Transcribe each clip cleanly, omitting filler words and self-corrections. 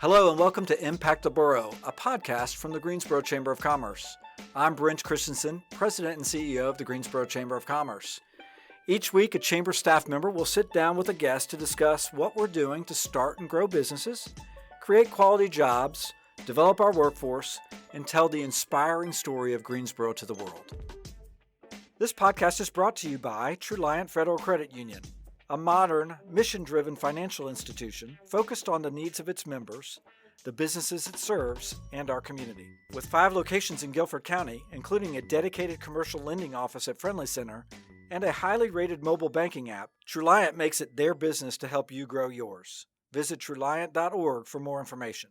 Hello and welcome to Impact the Borough, a podcast from the Greensboro Chamber of Commerce. I'm Brent Christensen, President and CEO of the Greensboro Chamber of Commerce. Each week, a Chamber staff member will sit down with a guest to discuss what we're doing to start and grow businesses, create quality jobs, develop our workforce, and tell the inspiring story of Greensboro to the world. This podcast is brought to you by Truliant Federal Credit Union, a modern, mission-driven financial institution focused on the needs of its members, the businesses it serves, and our community. With 5 locations in Guilford County, including a dedicated commercial lending office at Friendly Center and a highly rated mobile banking app, Truliant makes it their business to help you grow yours. Visit Truliant.org for more information.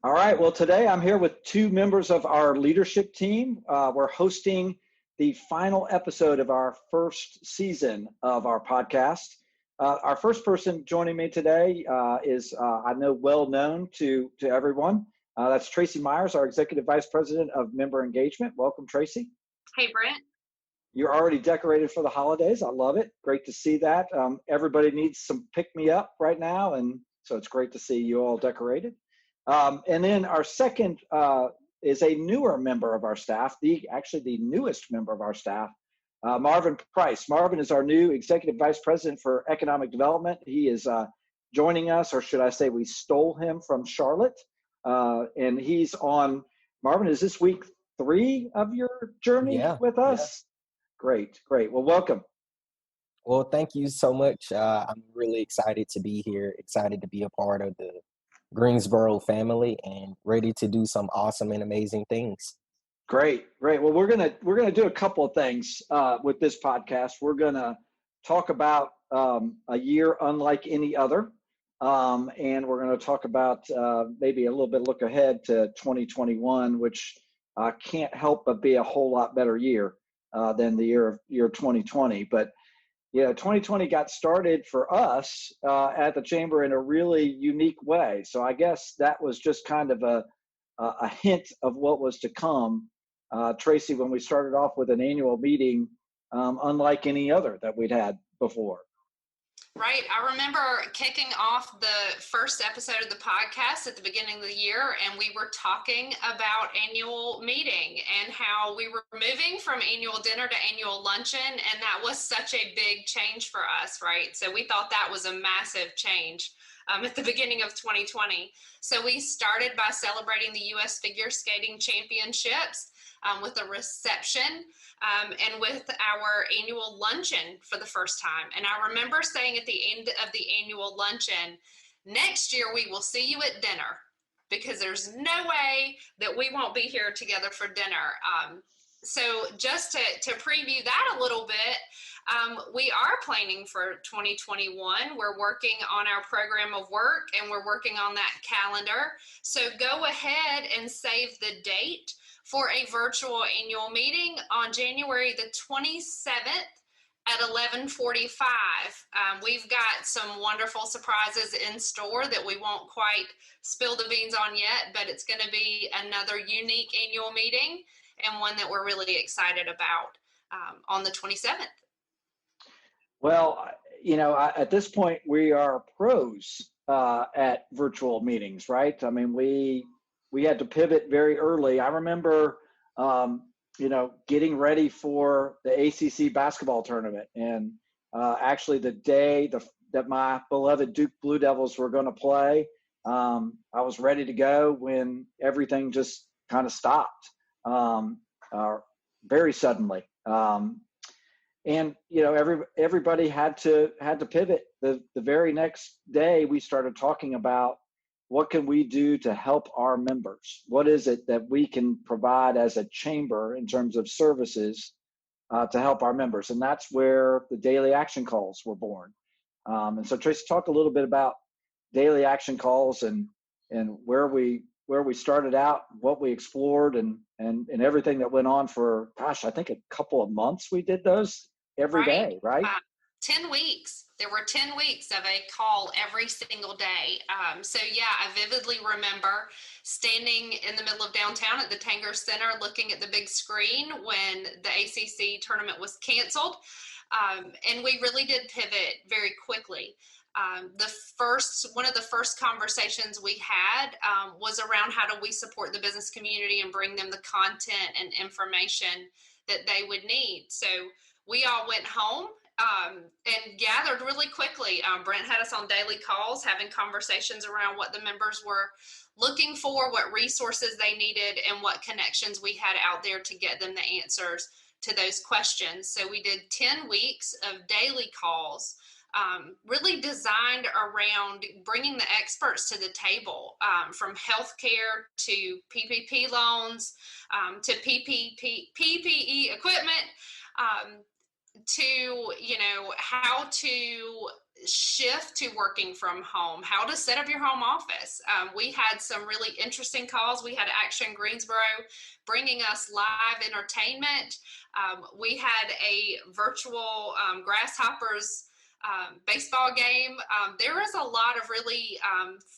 All right, well, today I'm here with 2 members of our leadership team. We're hosting the final episode of our first season of our podcast. Our first person joining me today is, I know, well known to everyone. That's Tracy Myers, our Executive Vice President of Member Engagement. Welcome, Tracy. Hey, Brent. You're already decorated for the holidays. I love it. Great to see that. Everybody needs some pick-me-up right now, and so it's great to see you all decorated. And then our second is a newer member of our staff, actually the newest member of our staff, Marvin Price. Marvin is our new Executive Vice President for Economic Development. He is joining us, or should I say we stole him from Charlotte. And he's on, Marvin, is this week 3 of your journey with us? Yeah. Great. Well, welcome. Well, thank you so much. I'm really excited to be here, excited to be a part of the Greensboro family, and ready to do some awesome and amazing things. Great. Well, we're gonna do a couple of things with this podcast. We're gonna talk about a year unlike any other, and we're gonna talk about maybe a little bit look ahead to 2021, which can't help but be a whole lot better year than the year 2020. But yeah, 2020 got started for us at the Chamber in a really unique way. So I guess that was just kind of a hint of what was to come. Tracy, when we started off with an annual meeting, unlike any other that we'd had before. Right. I remember kicking off the first episode of the podcast at the beginning of the year, and we were talking about annual meeting and how we were moving from annual dinner to annual luncheon, and that was such a big change for us, right? So we thought that was a massive change at the beginning of 2020. So we started by celebrating the U.S. Figure Skating Championships with a reception and with our annual luncheon for the first time. And I remember saying at the end of the annual luncheon, next year we will see you at dinner, because there's no way that we won't be here together for dinner. So just to preview that a little bit, we are planning for 2021. We're working on our program of work, and we're working on that calendar. So go ahead and save the date for a virtual annual meeting on January the 27th at 11:45. We've got some wonderful surprises in store that we won't quite spill the beans on yet, but it's going to be another unique annual meeting, and one that we're really excited about on the 27th. Well, at this point, we are pros at virtual meetings, right? I mean, we had to pivot very early. I remember, getting ready for the ACC basketball tournament, and actually the day that my beloved Duke Blue Devils were going to play, I was ready to go when everything just kind of stopped very suddenly. And everybody had to pivot. The very next day, we started talking about, what can we do to help our members? What is it that we can provide as a chamber in terms of services to help our members? And that's where the daily action calls were born. And so Tracy, talk a little bit about daily action calls and where we started out, what we explored, and everything that went on for, I think a couple of months we did those every day, right? 10 weeks. There were 10 weeks of a call every single day. So yeah, I vividly remember standing in the middle of downtown at the Tanger Center, looking at the big screen when the ACC tournament was canceled. And we really did pivot very quickly. One of the first conversations we had was around how do we support the business community and bring them the content and information that they would need. So we all went home and gathered really quickly. Brent had us on daily calls, having conversations around what the members were looking for, what resources they needed, and what connections we had out there to get them the answers to those questions. So we did 10 weeks of daily calls, really designed around bringing the experts to the table, from healthcare to PPP loans, to PPE equipment, to, how to shift to working from home, how to set up your home office. We had some really interesting calls. We had Action Greensboro bringing us live entertainment. We had a virtual Grasshoppers baseball game. There was a lot of really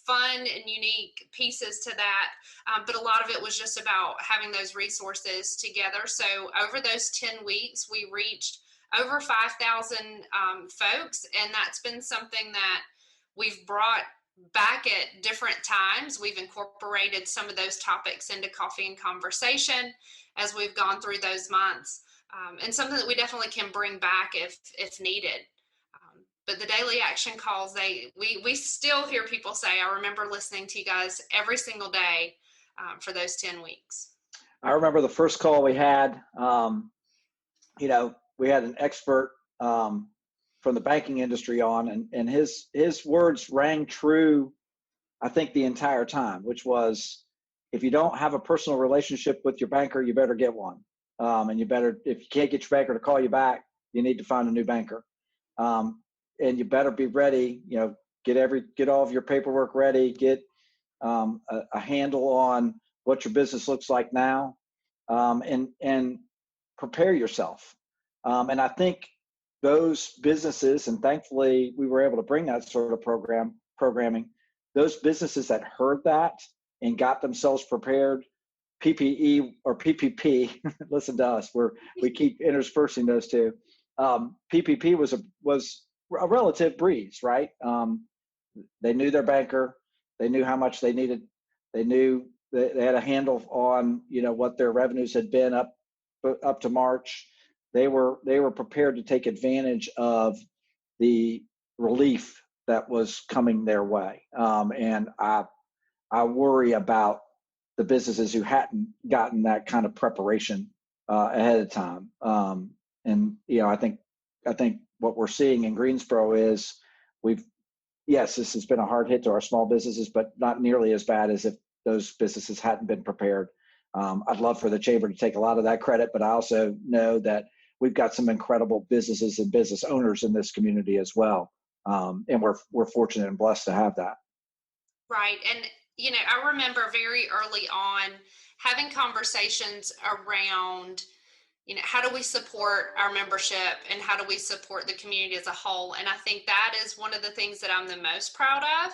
fun and unique pieces to that, but a lot of it was just about having those resources together. So over those 10 weeks, we reached over 5,000 folks, and that's been something that we've brought back at different times. We've incorporated some of those topics into Coffee and Conversation as we've gone through those months, and something that we definitely can bring back if needed. But the daily action calls, we still hear people say, I remember listening to you guys every single day for those 10 weeks. I remember the first call we had, we had an expert from the banking industry on, and his words rang true, I think, the entire time, which was, if you don't have a personal relationship with your banker, you better get one. And you better, if you can't get your banker to call you back, you need to find a new banker. And you better be ready, get all of your paperwork ready, get a handle on what your business looks like now, and prepare yourself. And I think those businesses, and thankfully we were able to bring that sort of programming, those businesses that heard that and got themselves prepared, PPE or PPP, listen to us, we keep interspersing those two. PPP was a relative breeze, right? They knew their banker, they knew how much they needed, they knew they had a handle on, what their revenues had been up to March. They were prepared to take advantage of the relief that was coming their way. And I worry about the businesses who hadn't gotten that kind of preparation ahead of time. And I think what we're seeing in Greensboro is this has been a hard hit to our small businesses, but not nearly as bad as if those businesses hadn't been prepared. I'd love for the chamber to take a lot of that credit, but I also know that we've got some incredible businesses and business owners in this community as well. And we're fortunate and blessed to have that. Right. And, I remember very early on having conversations around, how do we support our membership and how do we support the community as a whole? And I think that is one of the things that I'm the most proud of,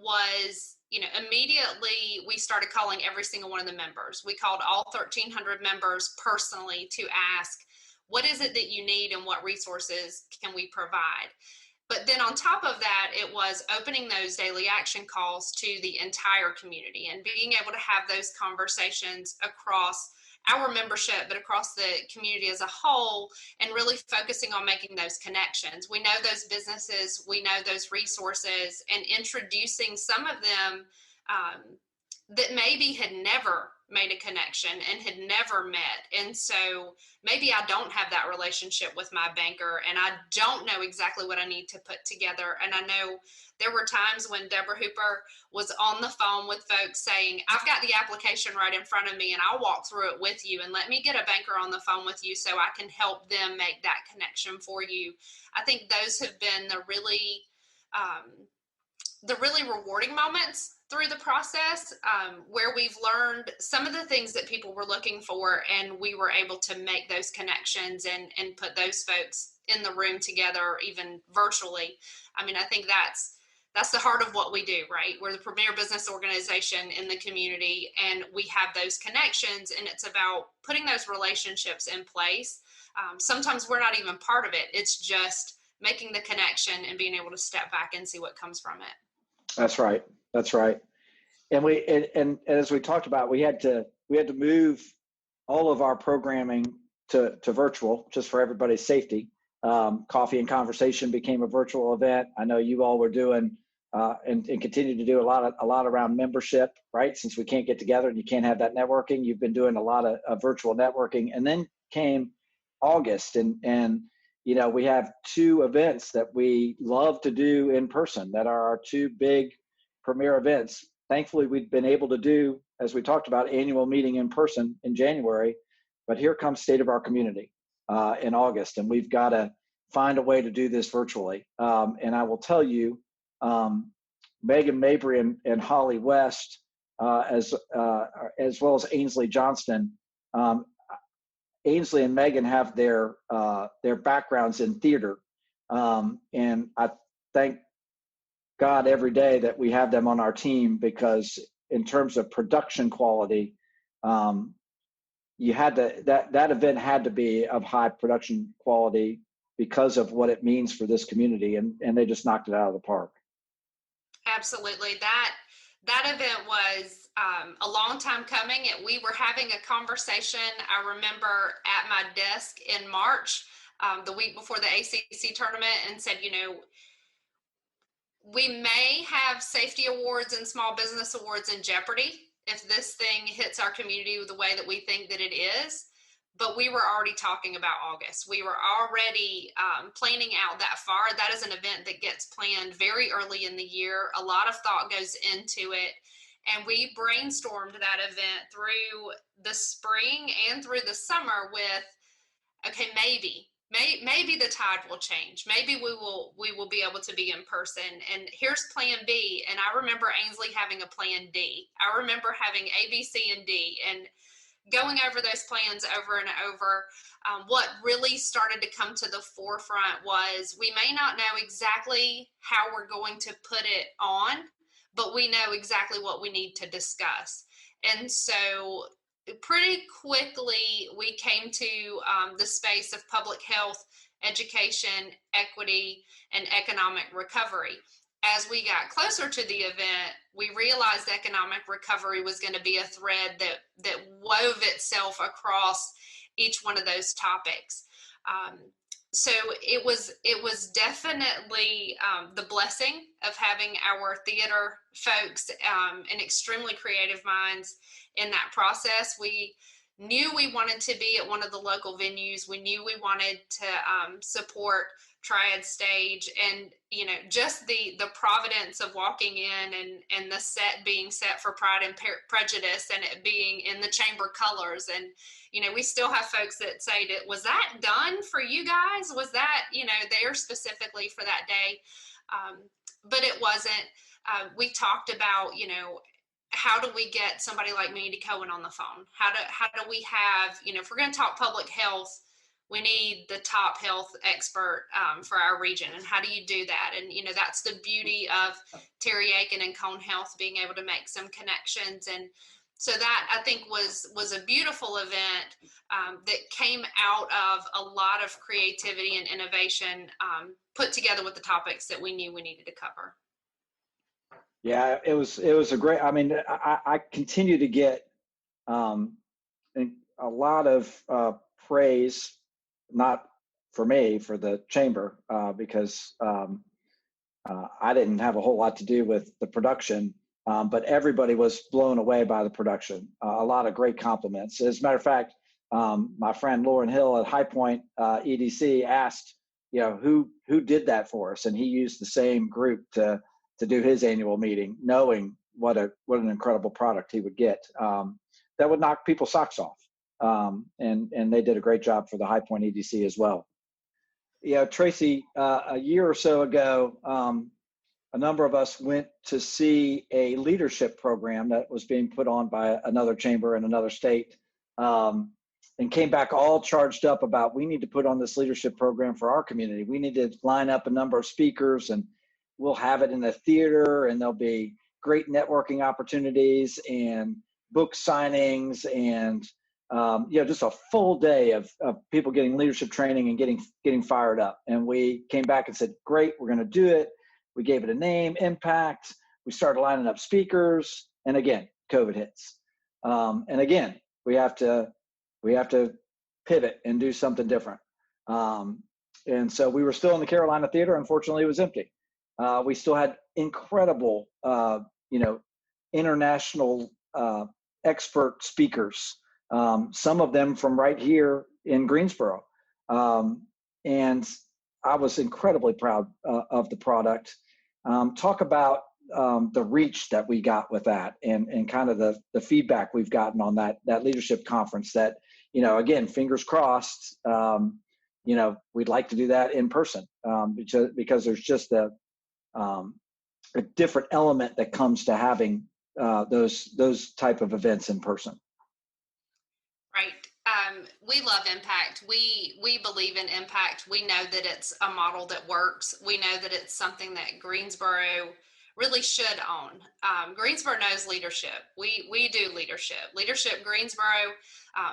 was, immediately we started calling every single one of the members. We called all 1,300 members personally to ask, what is it that you need and what resources can we provide? But then on top of that, it was opening those daily action calls to the entire community and being able to have those conversations across our membership, but across the community as a whole, and really focusing on making those connections. We know those businesses, we know those resources, and introducing some of them that maybe had never made a connection and had never met. And so maybe I don't have that relationship with my banker and I don't know exactly what I need to put together. And I know there were times when Deborah Hooper was on the phone with folks saying, I've got the application right in front of me and I'll walk through it with you, and let me get a banker on the phone with you so I can help them make that connection for you. I think those have been the really rewarding moments through the process, where we've learned some of the things that people were looking for, and we were able to make those connections and put those folks in the room together, even virtually. I mean, I think that's the heart of what we do, right? We're the premier business organization in the community, and we have those connections, and it's about putting those relationships in place. Sometimes we're not even part of it. It's just making the connection and being able to step back and see what comes from it. That's right. That's right. And and as we talked about, we had to move all of our programming to virtual, just for everybody's safety. Coffee and Conversation became a virtual event. I know you all were doing and continue to do a lot around membership, right? Since we can't get together and you can't have that networking, you've been doing a lot of virtual networking. And then came August, and we have two events that we love to do in person that are our two big premier events. Thankfully, we've been able to do, as we talked about, annual meeting in person in January, but here comes State of Our Community in August, and we've got to find a way to do this virtually. And I will tell you, Megan Mabry and Holly West, as well as Ainsley Johnston. Ainsley and Megan have their backgrounds in theater, and I thank God every day that we have them on our team, because in terms of production quality, you had to that event had to be of high production quality because of what it means for this community, and they just knocked it out of the park. Absolutely. That event was a long time coming. We were having a conversation, I remember, at my desk in March, the week before the ACC tournament, and said, we may have safety awards and small business awards in jeopardy if this thing hits our community the way that we think that it is. But we were already talking about August. We were already planning out that far. That is an event that gets planned very early in the year. A lot of thought goes into it. And we brainstormed that event through the spring and through the summer with, okay, maybe the tide will change. Maybe we will be able to be in person. And here's plan B. And I remember Ainsley having a plan D. I remember having A, B, C, and D, and going over those plans over and over. What really started to come to the forefront was, we may not know exactly how we're going to put it on, but we know exactly what we need to discuss. And so pretty quickly, we came to the space of public health, education, equity, and economic recovery. As we got closer to the event, we realized economic recovery was going to be a thread that wove itself across each one of those topics. So it was definitely the blessing of having our theater folks and extremely creative minds in that process. We knew we wanted to be at one of the local venues. We knew we wanted to support Triad Stage, and just the providence of walking in and the set being set for Pride and Prejudice, and it being in the chamber colors. And we still have folks that say, was that done for you guys? Was that there specifically for that day? But it wasn't. We talked about how do we get somebody like Mandy Cohen on the phone? How do we have, if we're going to talk public health, we need the top health expert for our region. And how do you do that? And, that's the beauty of Terry Aiken and Cone Health being able to make some connections. And so that, I think, was a beautiful event that came out of a lot of creativity and innovation put together with the topics that we knew we needed to cover. Yeah, it was a great, I continue to get a lot of praise, not for me, for the chamber, because I didn't have a whole lot to do with the production, but everybody was blown away by the production. A lot of great compliments. As a matter of fact, my friend Lauren Hill at High Point EDC asked, who did that for us, and he used the same group to do his annual meeting, knowing what an incredible product he would get that would knock people's socks off. And they did a great job for the High Point EDC as well. Tracy, a year or so ago, a number of us went to see a leadership program that was being put on by another chamber in another state, and came back all charged up about, we need to put on this leadership program for our community. We need to line up a number of speakers, and we'll have it in the theater, and there'll be great networking opportunities and book signings and just a full day of people getting leadership training and getting fired up. And we came back and said, great, we're going to do it. We gave it a name, Impact. We started lining up speakers. And again, COVID hits. And again, we have to pivot and do something different. And so we were still in the Carolina Theater. Unfortunately, it was empty. We still had incredible, international expert speakers. Some of them from right here in Greensboro. And I was incredibly proud of the product. Talk about the reach that we got with that and kind of the feedback we've gotten on that leadership conference that, again, fingers crossed, we'd like to do that in person because there's just a different element that comes to having those type of events in person. Right. We love impact. We believe in impact. We know that it's a model that works. We know that it's something that Greensboro really should own. Greensboro knows leadership. We do leadership. Leadership Greensboro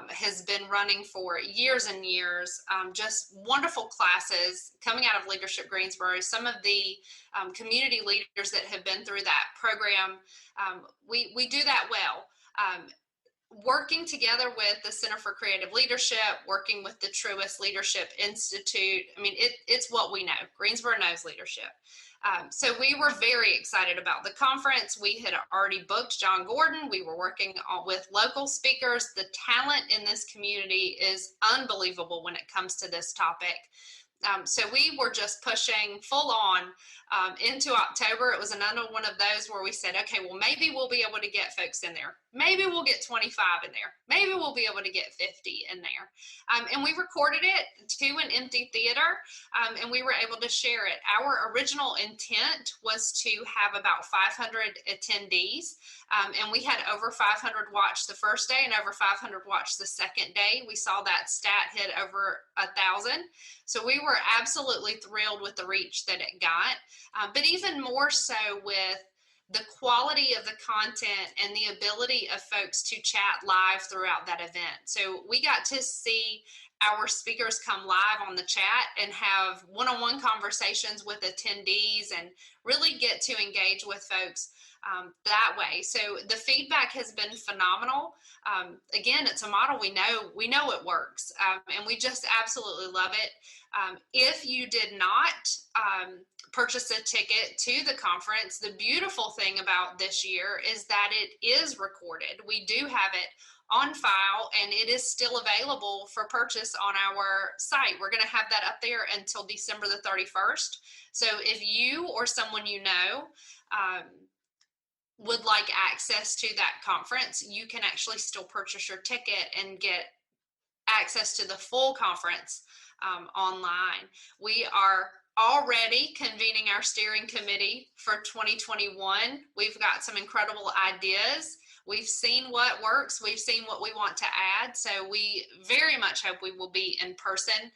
has been running for years and years. Just wonderful classes coming out of Leadership Greensboro. Some of the community leaders that have been through that program, we do that well. Working together with the Center for Creative Leadership, working with the Truist Leadership Institute. I mean, it's what we know. Greensboro knows leadership. So we were very excited about the conference. We had already booked John Gordon. We were working with local speakers. The talent in this community is unbelievable when it comes to this topic. So we were just pushing full on into October. It was another one of those where we said, okay, well, maybe we'll be able to get folks in there. Maybe we'll get 25 in there. Maybe we'll be able to get 50 in there. And we recorded it to an empty theater, and we were able to share it. Our original intent was to have about 500 attendees, and we had over 500 watch the first day and over 500 watch the second day. We saw that stat hit over 1,000. So we were absolutely thrilled with the reach that it got, but even more so with the quality of the content and the ability of folks to chat live throughout that event. So we got to see our speakers come live on the chat and have one-on-one conversations with attendees and really get to engage with folks that way. So the feedback has been phenomenal. Again, it's a model we know it works, and we just absolutely love it. If you did not purchase a ticket to the conference, the beautiful thing about this year is that it is recorded. We do have it on file, and it is still available for purchase on our site. We're going to have that up there until December the 31st. So if you or someone you know would like access to that conference, you can actually still purchase your ticket and get access to the full conference online. We are already convening our steering committee for 2021. We've got some incredible ideas. We've seen what works. We've seen what we want to add. So we very much hope we will be in person,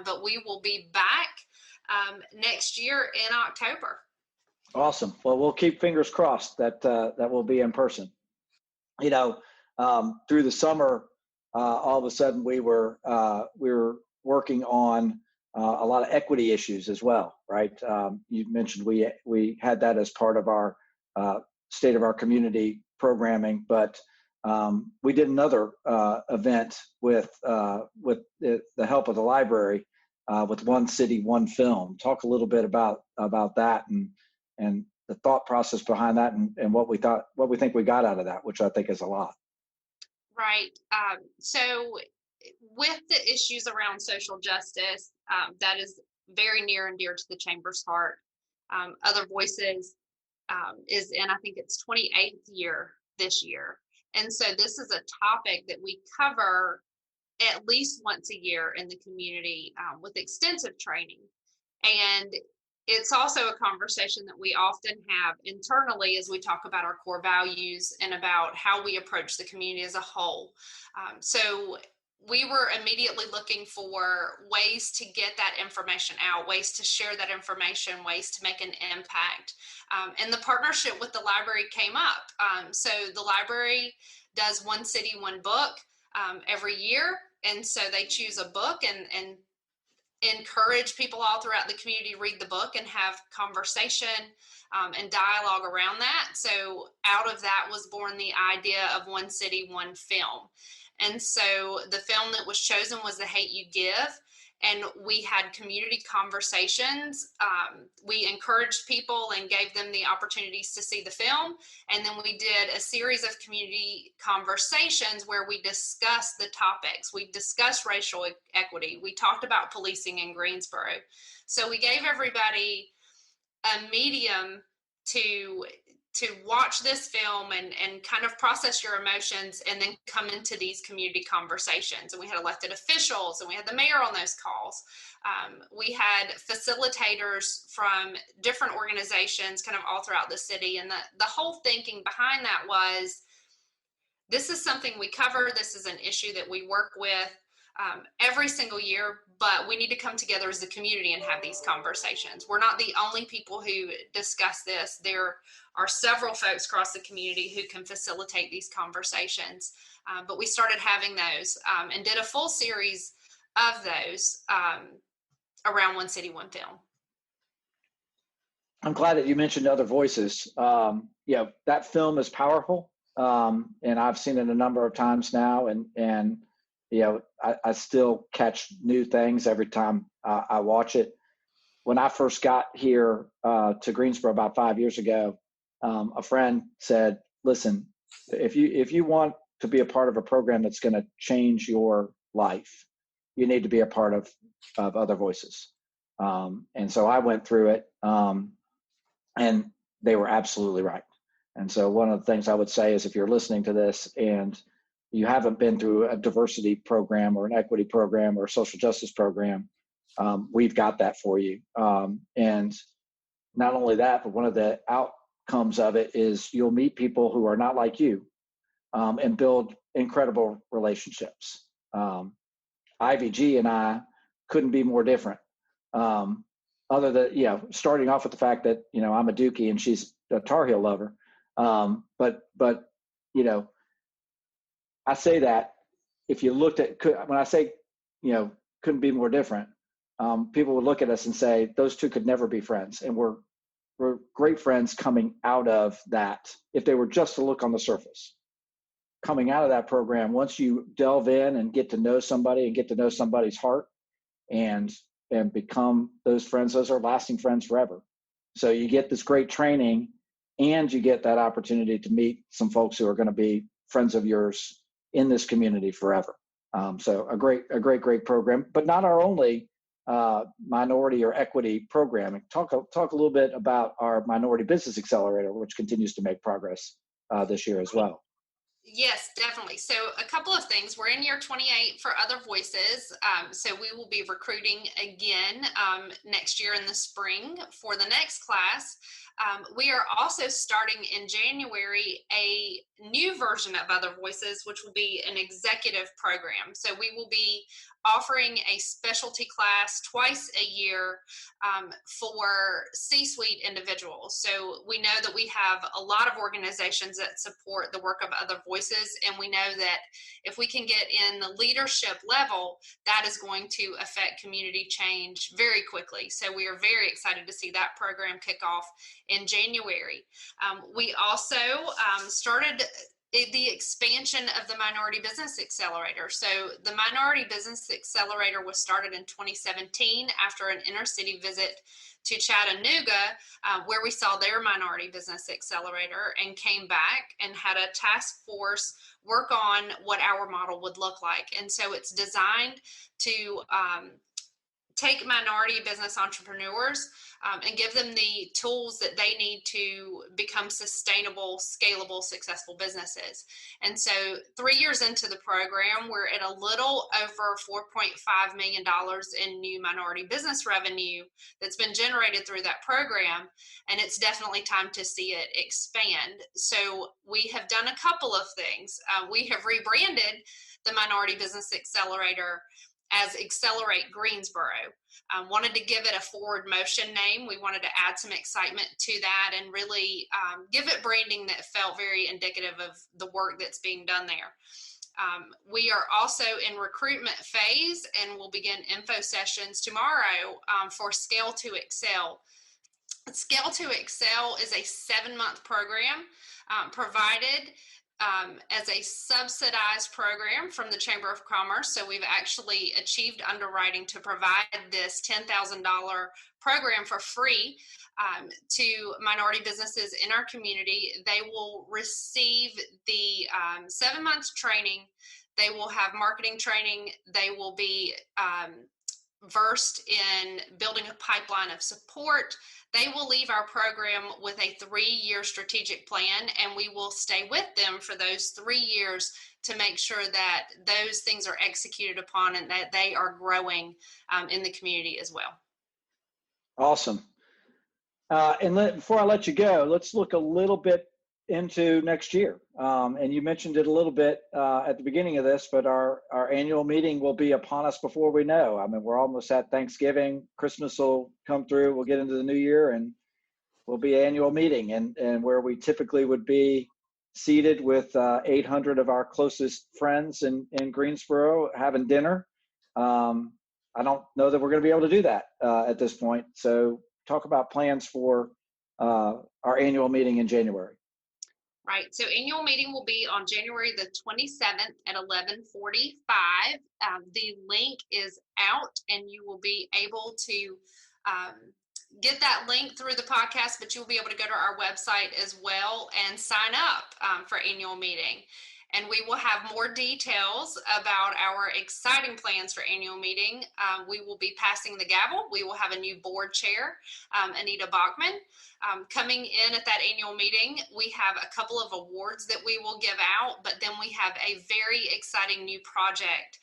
but we will be back next year in October. Awesome. Well, we'll keep fingers crossed that that will be in person. Through the summer, all of a sudden we were working on a lot of equity issues as well, right? You mentioned we had that as part of our state of our community programming, but we did another event with the help of the library with One City, One Film. Talk a little bit about that and the thought process behind that and what we think we got out of that, which I think is a lot. Right. So with the issues around social justice, that is very near and dear to the Chamber's heart. Other Voices is in, I think it's 28th year this year. And so this is a topic that we cover at least once a year in the community with extensive training. And it's also a conversation that we often have internally as we talk about our core values and about how we approach the community as a whole. So we were immediately looking for ways to get that information out, ways to share that information, ways to make an impact. And the partnership with the library came up. So the library does One City, One Book. every year. And so they choose a book and encourage people all throughout the community to read the book and have conversation and dialogue around that. So out of that was born the idea of One City, One Film. And so the film that was chosen was The Hate U Give. And we had community conversations. We encouraged people and gave them the opportunities to see the film. And then we did a series of community conversations where we discussed the topics. We discussed racial equity. We talked about policing in Greensboro. So we gave everybody a medium to watch this film and kind of process your emotions and then come into these community conversations. And we had elected officials and we had the mayor on those calls. We had facilitators from different organizations kind of all throughout the city. And the whole thinking behind that was, this is something we cover. This is an issue that we work with every single year, but we need to come together as a community and have these conversations. We're not the only people who discuss this. There are several folks across the community who can facilitate these conversations. But we started having those and did a full series of those around One City, One Film. I'm glad that you mentioned other voices. That film is powerful. And I've seen it a number of times now, and I still catch new things every time I watch it. When I first got here to Greensboro about 5 years ago, a friend said, listen, if you want to be a part of a program that's going to change your life, you need to be a part of other voices. And so I went through it, and they were absolutely right. And so one of the things I would say is, if you're listening to this and you haven't been through a diversity program or an equity program or a social justice program, we've got that for you. And not only that, but one of the outcomes of it is you'll meet people who are not like you, and build incredible relationships. Ivy G and I couldn't be more different. Other than, starting off with the fact that, I'm a Dookie and she's a Tar Heel lover. But I say that if you looked at, when I say, couldn't be more different, people would look at us and say, those two could never be friends. And we're great friends coming out of that. If they were just to look on the surface, coming out of that program, once you delve in and get to know somebody and get to know somebody's heart and become those friends, those are lasting friends forever. So you get this great training and you get that opportunity to meet some folks who are going to be friends of yours in this community forever. So a great program, but not our only minority or equity program. Talk a little bit about our Minority Business Accelerator, which continues to make progress this year as well. Yes, definitely. So a couple of things. We're in year 28 for Other Voices. So we will be recruiting again next year in the spring for the next class. We are also starting in January a new version of Other Voices, which will be an executive program. So we will be offering a specialty class twice a year for C-suite individuals. So we know that we have a lot of organizations that support the work of Other Voices, and we know that if we can get in the leadership level, that is going to affect community change very quickly. So we are very excited to see that program kick off in January. We also started the expansion of the Minority Business Accelerator. So the Minority Business Accelerator was started in 2017 after an inner city visit to Chattanooga, where we saw their Minority Business Accelerator, and came back and had a task force work on what our model would look like. And so it's designed to take minority business entrepreneurs and give them the tools that they need to become sustainable, scalable, successful businesses. And so 3 years into the program, we're at a little over $4.5 million in new minority business revenue that's been generated through that program. And it's definitely time to see it expand. So we have done a couple of things. We have rebranded the Minority Business Accelerator as Accelerate Greensboro. Wanted to give it a forward motion name. We wanted to add some excitement to that and really give it branding that felt very indicative of the work that's being done there. We are also in recruitment phase and will begin info sessions tomorrow for Scale to Excel. Scale to Excel is a 7-month program provided as a subsidized program from the Chamber of Commerce. So we've actually achieved underwriting to provide this $10,000 program for free to minority businesses in our community. They will receive the 7 months training. They will have marketing training. They will be versed in building a pipeline of support. They will leave our program with a 3-year strategic plan, and we will stay with them for those 3 years to make sure that those things are executed upon and that they are growing in the community as well. Awesome. Before I let you go, let's look a little bit into next year. And you mentioned it a little bit at the beginning of this, but our annual meeting will be upon us before we know. I mean, we're almost at Thanksgiving. Christmas will come through. We'll get into the new year, and we'll be annual meeting, and where we typically would be seated with 800 of our closest friends in Greensboro having dinner. I don't know that we're going to be able to do that at this point. So talk about plans for our annual meeting in January. Right. So annual meeting will be on January the 27th at 11:45. The link is out, and you will be able to get that link through the podcast, but you'll be able to go to our website as well and sign up for annual meeting. And we will have more details about our exciting plans for annual meeting. We will be passing the gavel. We will have a new board chair, Anita Bachman. Coming in at that annual meeting, we have a couple of awards that we will give out, but then we have a very exciting new project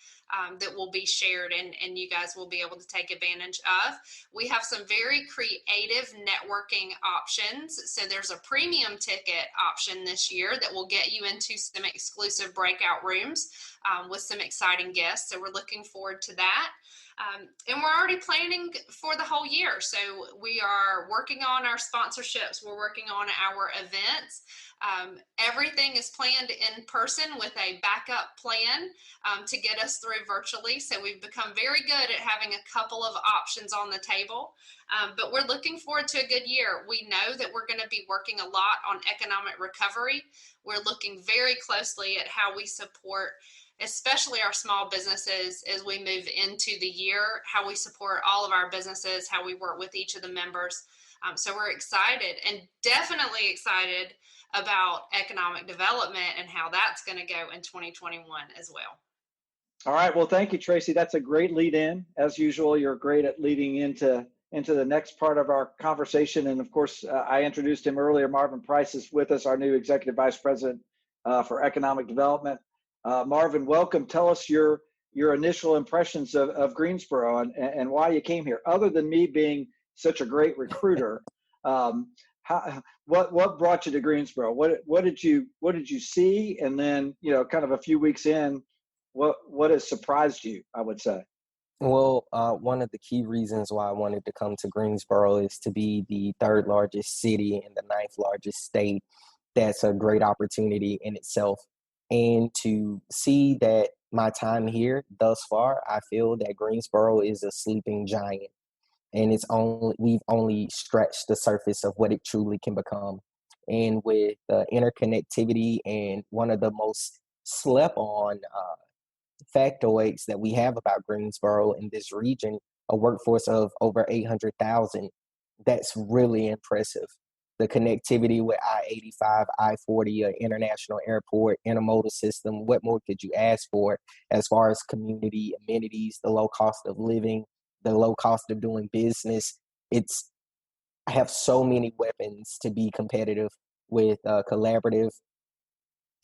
that will be shared, and you guys will be able to take advantage of. We have some very creative networking options. So there's a premium ticket option this year that will get you into some exclusive breakout rooms with some exciting guests. So we're looking forward to that. And we're already planning for the whole year. So we are working on our sponsorships. We're working on our events. Everything is planned in person with a backup plan to get us through virtually. So we've become very good at having a couple of options on the table. But we're looking forward to a good year. We know that we're going to be working a lot on economic recovery. We're looking very closely at how we support especially our small businesses as we move into the year, how we support all of our businesses, how we work with each of the members. So we're excited, and definitely excited about economic development and how that's going to go in 2021 as well. All right. Well, thank you, Tracy. That's a great lead in. As usual, you're great at leading into the next part of our conversation. And of course, I introduced him earlier. Marvin Price is with us, our new Executive Vice President for Economic Development. Marvin, welcome. Tell us your initial impressions of Greensboro and why you came here. Other than me being such a great recruiter, what brought you to Greensboro? What did you see? And then, kind of a few weeks in, what has surprised you, I would say? Well, one of the key reasons why I wanted to come to Greensboro is to be the 3rd largest city and the 9th largest state. That's a great opportunity in itself. And to see that my time here thus far, I feel that Greensboro is a sleeping giant. And we've only scratched the surface of what it truly can become. And with the interconnectivity and one of the most slept on factoids that we have about Greensboro in this region, a workforce of over 800,000, that's really impressive. The connectivity with I-85, I-40, an international airport, intermodal system, what more could you ask for as far as community amenities, the low cost of living, the low cost of doing business? I have so many weapons to be competitive with a collaborative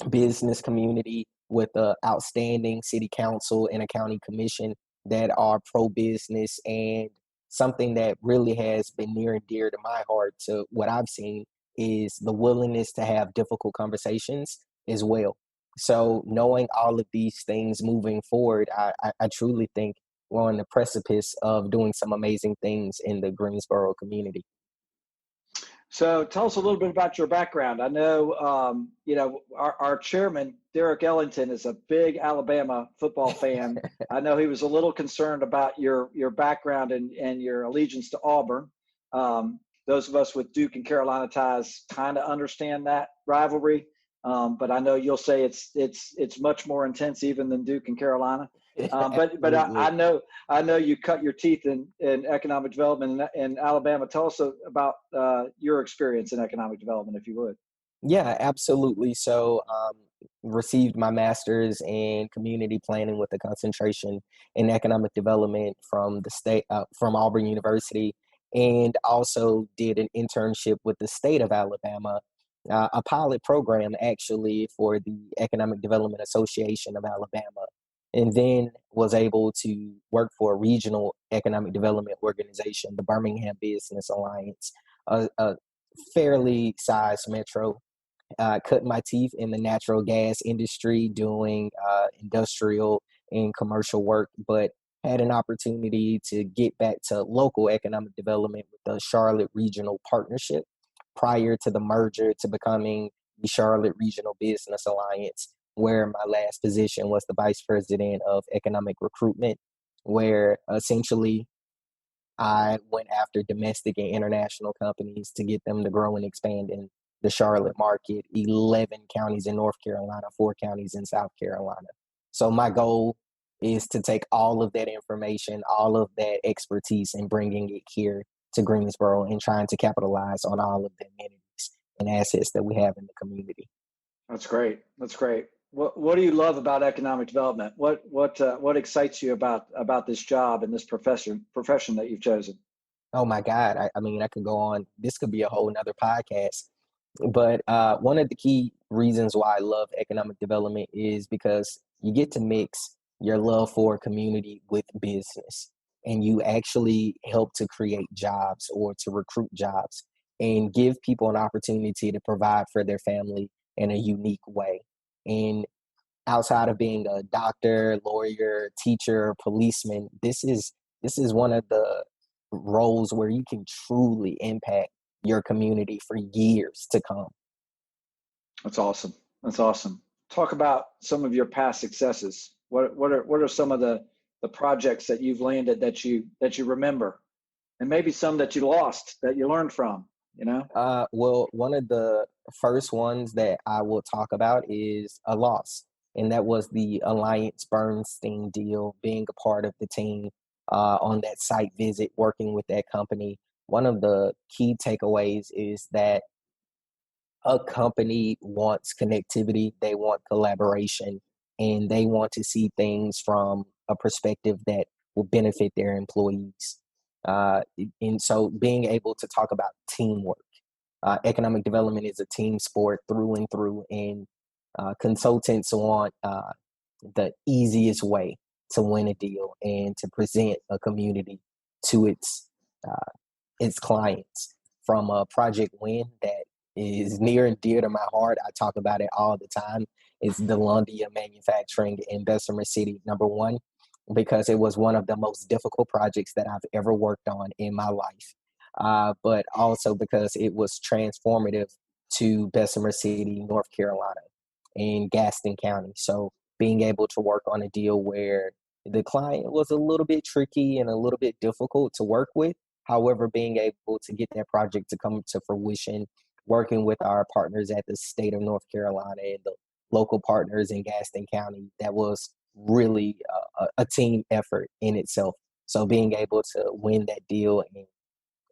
business community, with an outstanding city council and a county commission that are pro-business, and something that really has been near and dear to my heart to what I've seen is the willingness to have difficult conversations as well. So knowing all of these things moving forward, I truly think we're on the precipice of doing some amazing things in the Greensboro community. So tell us a little bit about your background. I know, our chairman Derek Ellington is a big Alabama football fan. I know he was a little concerned about your background and your allegiance to Auburn. Those of us with Duke and Carolina ties kind of understand that rivalry, but I know you'll say it's much more intense even than Duke and Carolina. But I know you cut your teeth in economic development in Alabama. Tell us about your experience in economic development, if you would. Yeah, absolutely. So, received my master's in community planning with a concentration in economic development from the state, from Auburn University, and also did an internship with the state of Alabama, a pilot program actually for the Economic Development Association of Alabama, and then was able to work for a regional economic development organization, the Birmingham Business Alliance, a fairly sized metro. Cut my teeth in the natural gas industry doing industrial and commercial work, but had an opportunity to get back to local economic development with the Charlotte Regional Partnership prior to the merger to becoming the Charlotte Regional Business Alliance, where my last position was the vice president of economic recruitment, where essentially I went after domestic and international companies to get them to grow and expand in the Charlotte market, 11 counties in North Carolina, 4 counties in South Carolina. So my goal is to take all of that information, all of that expertise, and bringing it here to Greensboro and trying to capitalize on all of the amenities and assets that we have in the community. That's great. That's great. What do you love about economic development? What excites you about this job and this profession that you've chosen? Oh my God. I mean, I could go on. This could be a whole nother podcast. But one of the key reasons why I love economic development is because you get to mix your love for community with business, and you actually help to create jobs or to recruit jobs and give people an opportunity to provide for their family in a unique way. And outside of being a doctor, lawyer, teacher, policeman, this is one of the roles where you can truly impact your community for years to come. That's awesome. That's awesome. Talk about some of your past successes. What are some of the projects that you've landed that you remember, and maybe some that you lost that you learned from? Well, one of the first ones that I will talk about is a loss, and that was the Alliance Bernstein deal, being a part of the team on that site visit, working with that company. One of the key takeaways is that a company wants connectivity, they want collaboration, and they want to see things from a perspective that will benefit their employees. Uh, and so being able to talk about teamwork, economic development is a team sport through and through, and consultants want the easiest way to win a deal and to present a community to its clients. From a project win that is near and dear to my heart, I talk about it all the time. It's Delundia Manufacturing in Bessemer City, number one, because it was one of the most difficult projects that I've ever worked on in my life. But also because it was transformative to Bessemer City, North Carolina, and Gaston County. So being able to work on a deal where the client was a little bit tricky and a little bit difficult to work with. However, being able to get that project to come to fruition, working with our partners at the state of North Carolina and the local partners in Gaston County, that was really a team effort in itself. So being able to win that deal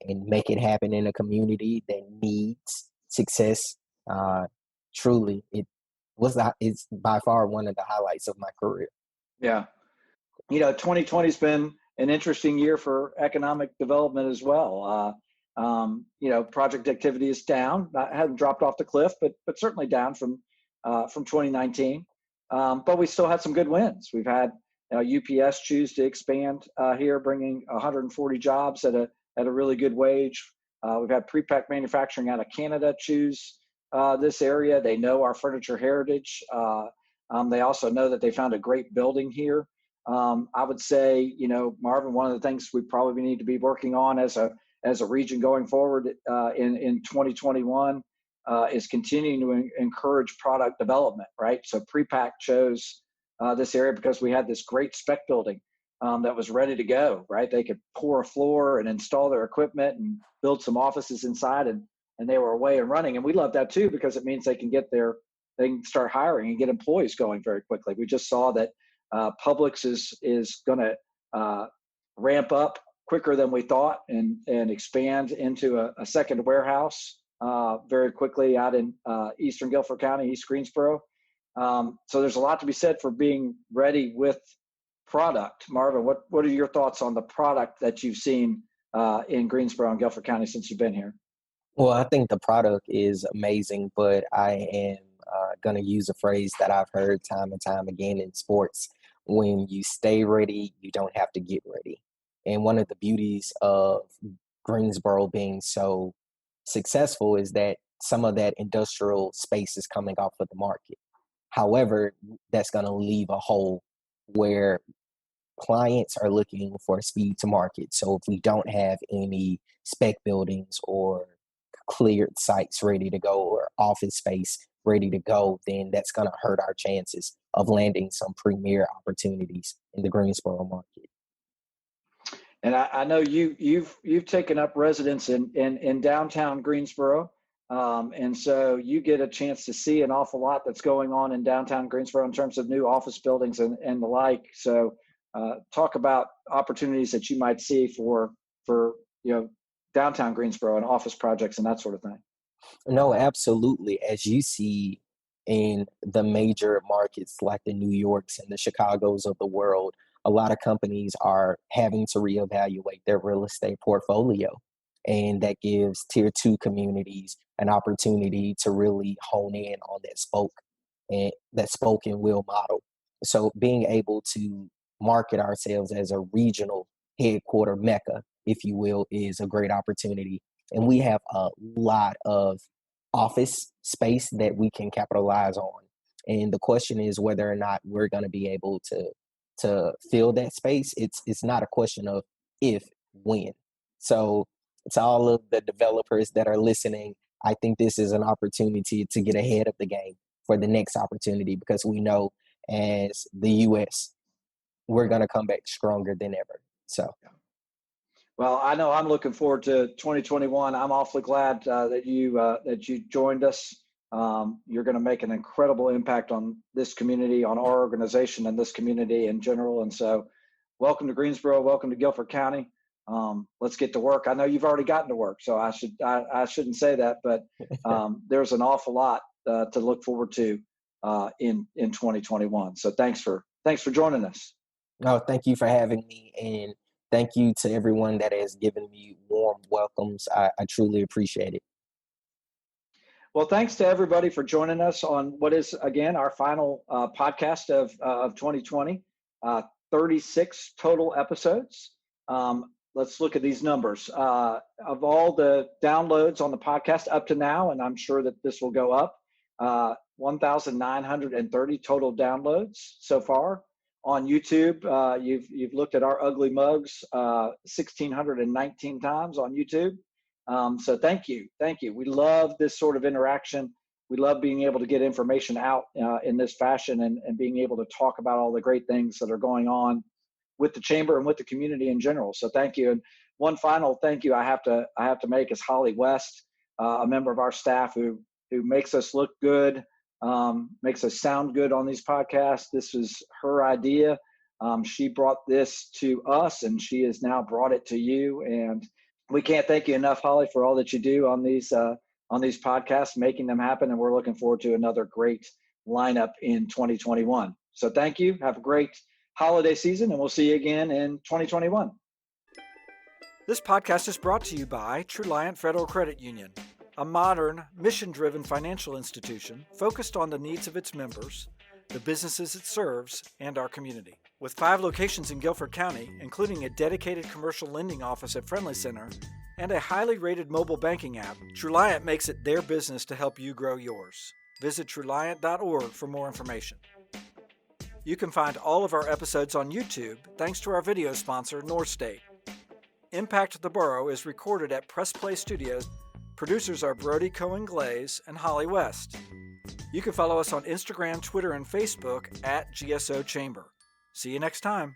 and make it happen in a community that needs success, truly, it's by far one of the highlights of my career. Yeah. 2020 has been an interesting year for economic development as well. Project activity is down. It hasn't dropped off the cliff, but certainly down from 2019. But we still had some good wins. We've had UPS choose to expand here, bringing 140 jobs at a really good wage. We've had Prepack Manufacturing out of Canada choose this area. They know our furniture heritage. They also know that they found a great building here. I would say, Marvin, one of the things we probably need to be working on as a region going forward in 2021 is continuing to encourage product development, right? So Prepack chose this area because we had this great spec building that was ready to go, right? They could pour a floor and install their equipment and build some offices inside, and they were away and running. And we love that too, because it means they can start hiring and get employees going very quickly. We just saw that Publix is going to ramp up quicker than we thought and expand into a second warehouse very quickly out in eastern Guilford County, East Greensboro. So there's a lot to be said for being ready with product. Marvin, what are your thoughts on the product that you've seen in Greensboro and Guilford County since you've been here? Well, I think the product is amazing, but I am going to use a phrase that I've heard time and time again in sports. When you stay ready, you don't have to get ready. And one of the beauties of Greensboro being so successful is that some of that industrial space is coming off of the market. However, that's going to leave a hole where clients are looking for speed to market. So if we don't have any spec buildings or cleared sites ready to go or office space ready to go, then that's going to hurt our chances of landing some premier opportunities in the Greensboro market. And I know you've taken up residence in downtown Greensboro, and so you get a chance to see an awful lot that's going on in downtown Greensboro in terms of new office buildings and the like. So talk about opportunities that you might see for downtown Greensboro and office projects and that sort of thing. No, absolutely. As you see in the major markets like the New Yorks and the Chicagos of the world, a lot of companies are having to reevaluate their real estate portfolio. And that gives tier 2 communities an opportunity to really hone in on that spoke and will model. So being able to market ourselves as a regional headquarter mecca, if you will, is a great opportunity. And we have a lot of office space that we can capitalize on. And the question is whether or not we're going to be able to fill that space. It's not a question of if, when. So to all of the developers that are listening, I think this is an opportunity to get ahead of the game for the next opportunity, because we know as the U.S., we're going to come back stronger than ever. So. Well, I know I'm looking forward to 2021. I'm awfully glad that you joined us. You're going to make an incredible impact on this community, on our organization, and this community in general. And so, welcome to Greensboro. Welcome to Guilford County. Let's get to work. I know you've already gotten to work, so I shouldn't say that, but there's an awful lot to look forward to in 2021. So thanks for joining us. No, thank you for having me, and thank you to everyone that has given me warm welcomes. I truly appreciate it. Well, thanks to everybody for joining us on what is, again, our final podcast of 2020, 36 total episodes. Let's look at these numbers. Of all the downloads on the podcast up to now, and I'm sure that this will go up, 1,930 total downloads so far. On YouTube, you've looked at our ugly mugs 1,619 times on YouTube. So thank you. We love this sort of interaction. We love being able to get information out in this fashion and being able to talk about all the great things that are going on with the chamber and with the community in general. So thank you. And one final thank you I have to make is Holly West, a member of our staff who makes us look good. Makes us sound good on these podcasts. This was her idea. She brought this to us, and she has now brought it to you. And we can't thank you enough, Holly, for all that you do on these podcasts, making them happen. And we're looking forward to another great lineup in 2021. So thank you. Have a great holiday season, and we'll see you again in 2021. This podcast is brought to you by Truliant Federal Credit Union, a modern, mission-driven financial institution focused on the needs of its members, the businesses it serves, and our community. With 5 locations in Guilford County, including a dedicated commercial lending office at Friendly Center and a highly rated mobile banking app, Truliant makes it their business to help you grow yours. Visit Truliant.org for more information. You can find all of our episodes on YouTube thanks to our video sponsor, North State. Impact the Borough is recorded at Press Play Studios Producers are Brody Cohen-Glaze and Holly West. You can follow us on Instagram, Twitter, and Facebook at GSO Chamber. See you next time.